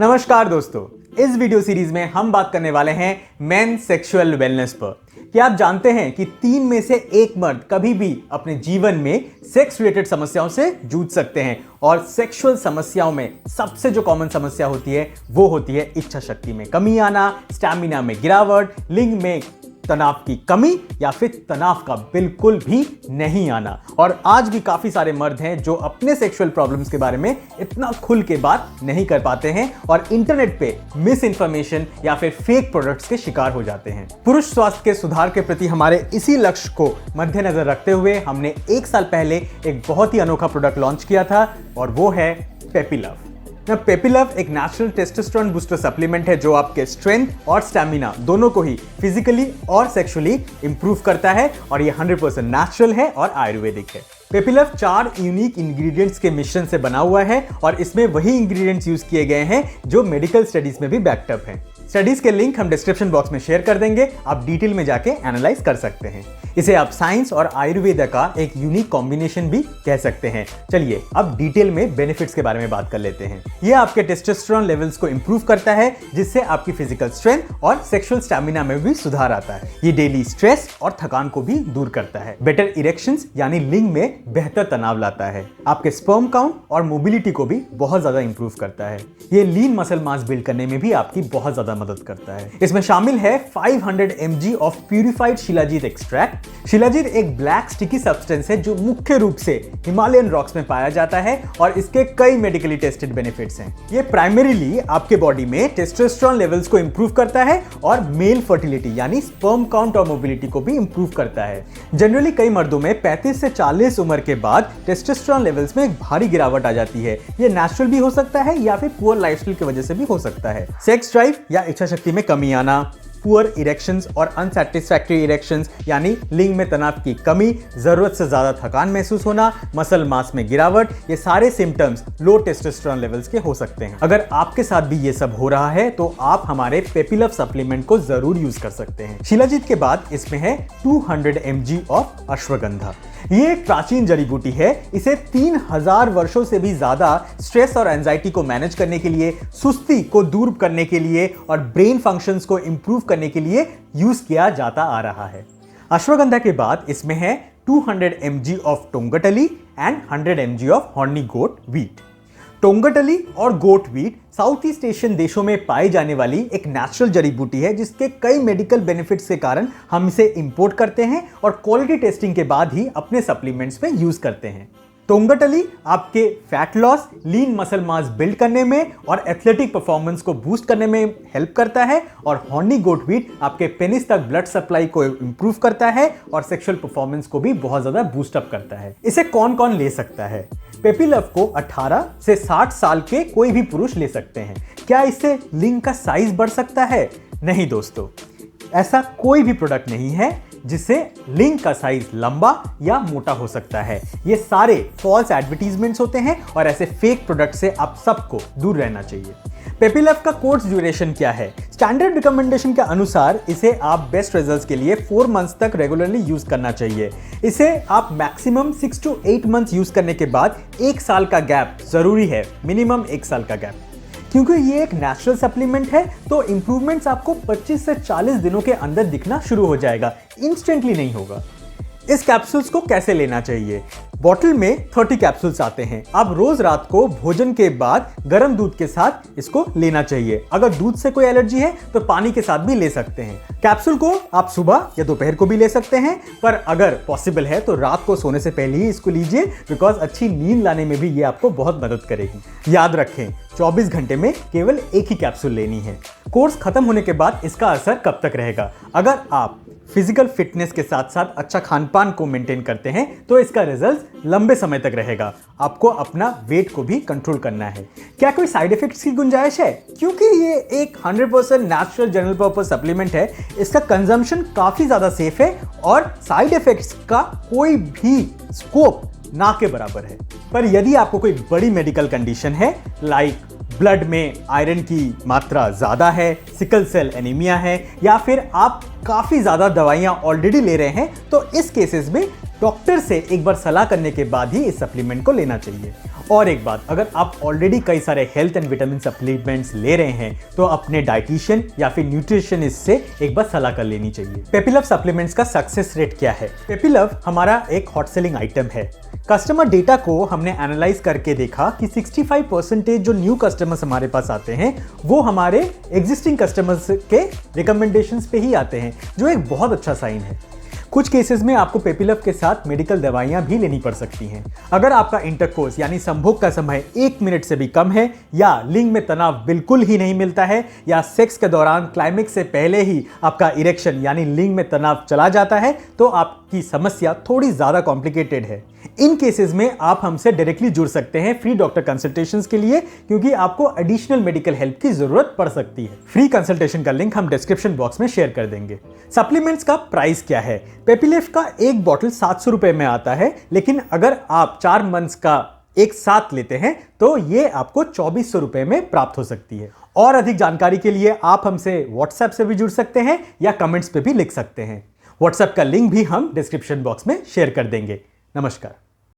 नमस्कार दोस्तों, इस वीडियो सीरीज में हम बात करने वाले हैं मेन सेक्सुअल वेलनेस पर। क्या आप जानते हैं कि 3 में से 1 मर्द कभी भी अपने जीवन में सेक्स रिलेटेड समस्याओं से जूझ सकते हैं और सेक्सुअल समस्याओं में सबसे जो कॉमन समस्या होती है वो होती है इच्छा शक्ति में कमी आना, स्टैमिना में गिरावट, लिंग में तनाव की कमी या फिर तनाव का बिल्कुल भी नहीं आना। और आज भी काफी सारे मर्द हैं जो अपने सेक्सुअल प्रॉब्लम्स के बारे में इतना खुल के बात नहीं कर पाते हैं और इंटरनेट पे मिस इन्फॉर्मेशन या फिर फेक प्रोडक्ट्स के शिकार हो जाते हैं। पुरुष स्वास्थ्य के सुधार के प्रति हमारे इसी लक्ष्य को मद्देनजर रखते हुए हमने 1 साल पहले एक बहुत ही अनोखा प्रोडक्ट लॉन्च किया था और वो है पेपीलव। पेपीलव एक नेचुरल टेस्टोस्टेरोन बूस्टर सप्लीमेंट है जो आपके स्ट्रेंथ और स्टैमिना दोनों को ही फिजिकली और सेक्सुअली इंप्रूव करता है और ये 100% नेचुरल है और आयुर्वेदिक है। पेपीलव 4 यूनिक इंग्रेडिएंट्स के मिश्रण से बना हुआ है और इसमें वही इंग्रेडिएंट्स यूज किए गए हैं जो मेडिकल स्टडीज में भी बैक्ड अप हैं। स्टडीज के लिंक हम डिस्क्रिप्शन बॉक्स में शेयर कर देंगे, आप डिटेल में जाके एनालाइज कर सकते हैं। इसे आप साइंस और आयुर्वेद का एक यूनिक कॉम्बिनेशन भी कह सकते हैं। चलिए अब डिटेल में बेनिफिट्स के बारे में बात कर लेते हैं। यह आपके टेस्टोस्टेरोन लेवल्स को इंप्रूव करता है जिससे आपकी फिजिकल स्ट्रेंथ और सेक्सुअल स्टैमिना में भी सुधार आता है। ये डेली स्ट्रेस और थकान को भी दूर करता है। बेटर इरेक्शंस यानी लिंग में बेहतर तनाव लाता है। आपके स्पर्म काउंट और मोबिलिटी को भी बहुत ज्यादा इंप्रूव करता है। ये लीन मसल मास बिल्ड करने में भी आपकी बहुत ज्यादा मदद करता है। इसमें शामिल है 500 mg of purified shilajit extract. Shilajit एक ब्लैक स्टिकी सब्सटेंस है जो मुख्य रूप से हिमालयन रॉक्स में पाया जाता है और इसके कई मेडिकली टेस्टेड बेनिफिट्स हैं। ये प्राइमरीली आपके बॉडी में टेस्टोस्टेरोन लेवल्स को इंप्रूव करता है और मेल फर्टिलिटी यानी स्पर्म काउंट और मोबिलिटी को भी इंप्रूव करता है। जनरली कई मर्दों में 35 से 40 उम्र के बाद टेस्टोस्टेरोन लेवल्स में एक भारी गिरावट आ जाती है। ये नेचुरल भी हो सकता है या फिर पुअर लाइफस्टाइल की वजह से भी हो सकता है। सेक्स ड्राइव या इच्छा शक्ति में कमी आना, पुअर इरेक्शंस और अनसैटिस्फैक्टरी इरेक्शंस यानी लिंग में तनाव की कमी, जरूरत से ज्यादा थकान महसूस होना, मसल मास में गिरावट, ये सारे सिम्टम्स लो टेस्टोस्टेरोन लेवल्स के हो सकते हैं। अगर आपके साथ भी ये सब हो रहा है तो आप हमारे पेपीलव सप्लीमेंट को जरूर यूज कर सकते हैं। शिलाजीत के बाद इसमें है 200 mg ऑफ अश्वगंधा। ये एक प्राचीन जड़ी बूटी है। इसे 3000 वर्षों से भी ज्यादा स्ट्रेस और एंजाइटी को मैनेज करने के लिए, सुस्ती को दूर करने के लिए और ब्रेन फंक्शंस को इंप्रूव करने के लिए यूज किया जाता आ रहा है। अश्वगंधा के बाद इसमें है 200 mg of tongkat ali and 100 mg of horny goat weed. Tongkat ali और goat weed south east Asian देशों में पाई जाने वाली एक नेचुरल जड़ी बूटी है जिसके कई मेडिकल बेनिफिट्स के कारण हम इसे इंपोर्ट करते हैं और क्वालिटी टेस्टिंग के बाद ही अपने सप्लीमेंट्स में यूज करते हैं। टोंगटली आपके fat loss, lean muscle mass build करने में और एथलेटिक परफॉर्मेंस को बूस्ट करने में हेल्प करता है और हॉर्नी गोट वीट आपके पेनिस तक ब्लड सप्लाई को इंप्रूव करता है और सेक्सुअल परफॉर्मेंस को भी बहुत ज्यादा बूस्ट अप करता है। इसे कौन कौन ले सकता है? पेपीलव को 18 से 60 साल के कोई भी पुरुष ले सकते हैं। क्या इससे लिंग का साइज बढ़ सकता है? नहीं दोस्तों, ऐसा कोई भी प्रोडक्ट नहीं है जिससे लिंग का साइज लंबा या मोटा हो सकता है। ये सारे फॉल्स एडवर्टीजमेंट्स होते हैं और ऐसे फेक प्रोडक्ट से आप सबको दूर रहना चाहिए। पेपीलव का कोर्स ड्यूरेशन क्या है? स्टैंडर्ड रिकमेंडेशन के अनुसार इसे आप बेस्ट रिजल्ट्स के लिए 4 मंथ्स तक रेगुलरली यूज करना चाहिए। इसे आप मैक्सिमम 6 to 8 मंथ्स यूज करने के बाद 1 साल का गैप जरूरी है, मिनिमम 1 साल का गैप। क्योंकि ये एक नेचुरल सप्लीमेंट है तो इंप्रूवमेंट्स आपको 25 से 40 दिनों के अंदर दिखना शुरू हो जाएगा, इंस्टेंटली नहीं होगा। इस कैप्सूल्स को कैसे लेना चाहिए? बॉटल में 30 कैप्सूल्स आते हैं। आप रोज रात को भोजन के बाद गर्म दूध के साथ इसको लेना चाहिए। अगर दूध से कोई एलर्जी है तो पानी के साथ भी ले सकते हैं। कैप्सूल को आप सुबह या दोपहर को भी ले सकते हैं, पर अगर पॉसिबल है तो रात को सोने से पहले ही इसको लीजिए, बिकॉज अच्छी नींद लाने में भी ये आपको बहुत मदद करेगी। याद रखें, 24 घंटे में केवल एक ही कैप्सूल लेनी है। कोर्स खत्म होने के बाद इसका असर कब तक रहेगा? अगर आप फिजिकल फिटनेस के साथ साथ अच्छा खान पान को मेंटेन करते हैं तो इसका रिजल्ट लंबे समय तक रहेगा। आपको अपना वेट को भी कंट्रोल करना है। क्या कोई साइड इफेक्ट्स की गुंजाइश है? क्योंकि ये एक 100% नेचुरल जनरल पर्पस सप्लीमेंट है, इसका कंजम्पशन काफी ज्यादा सेफ है और साइड इफेक्ट्स का कोई भी स्कोप ना के बराबर है। पर यदि आपको कोई बड़ी मेडिकल कंडीशन है, लाइक ब्लड में आयरन की मात्रा ज्यादा है, सिकल सेल एनीमिया है, या फिर आप काफी ज्यादा दवाइयां ऑलरेडी ले रहे हैं, तो इस केसेस में डॉक्टर से एक बार सलाह करने के बाद ही इस सप्लीमेंट को लेना चाहिए। और एक बात, अगर आप ऑलरेडी कई सारे हेल्थ एंड विटामिन सप्लीमेंट्स ले रहे हैं तो अपने डाइटिशियन या फिर न्यूट्रिशनिस्ट से एक बार सलाह कर लेनी चाहिए। पेपीलव सप्लीमेंट्स का सक्सेस रेट क्या है? पेपीलव हमारा एक हॉट सेलिंग आइटम है। कस्टमर डेटा को हमने एनालाइज करके देखा कि 65% जो न्यू कस्टमर्स हमारे पास आते हैं वो हमारे एग्जिस्टिंग कस्टमर्स के रिकमेंडेशंस पे ही आते हैं, जो एक बहुत अच्छा साइन है। कुछ केसेस में आपको पेपीलव के साथ मेडिकल दवाइयां भी लेनी पड़ सकती हैं। अगर आपका इंटरकोर्स यानी संभोग का समय 1 मिनट से भी कम है, या लिंग में तनाव बिल्कुल ही नहीं मिलता है, या सेक्स के दौरान क्लाइमेक्स से पहले ही आपका इरेक्शन यानी लिंग में तनाव चला जाता है, तो आपकी समस्या थोड़ी ज्यादा कॉम्प्लिकेटेड है। इन केसेस में आप हमसे डायरेक्टली जुड़ सकते हैं फ्री डॉक्टर कंसल्टेशंस के लिए, क्योंकि आपको एडिशनल मेडिकल हेल्प की जरूरत पड़ सकती है। फ्री कंसल्टेशन का लिंक हम डिस्क्रिप्शन बॉक्स में शेयर कर देंगे। सप्लीमेंट्स का प्राइस क्या है? पेपीलिव का एक बॉटल 700 रुपए में आता है, लेकिन अगर आप 4 मंथ्स का एक साथ लेते हैं तो ये आपको 2400 रुपए में प्राप्त हो सकती है। और अधिक जानकारी के लिए आप हमसे व्हाट्सएप से भी जुड़ सकते हैं या कमेंट्स पे भी लिख सकते हैं। व्हाट्सएप का लिंक भी हम डिस्क्रिप्शन बॉक्स में शेयर कर देंगे। नमस्कार।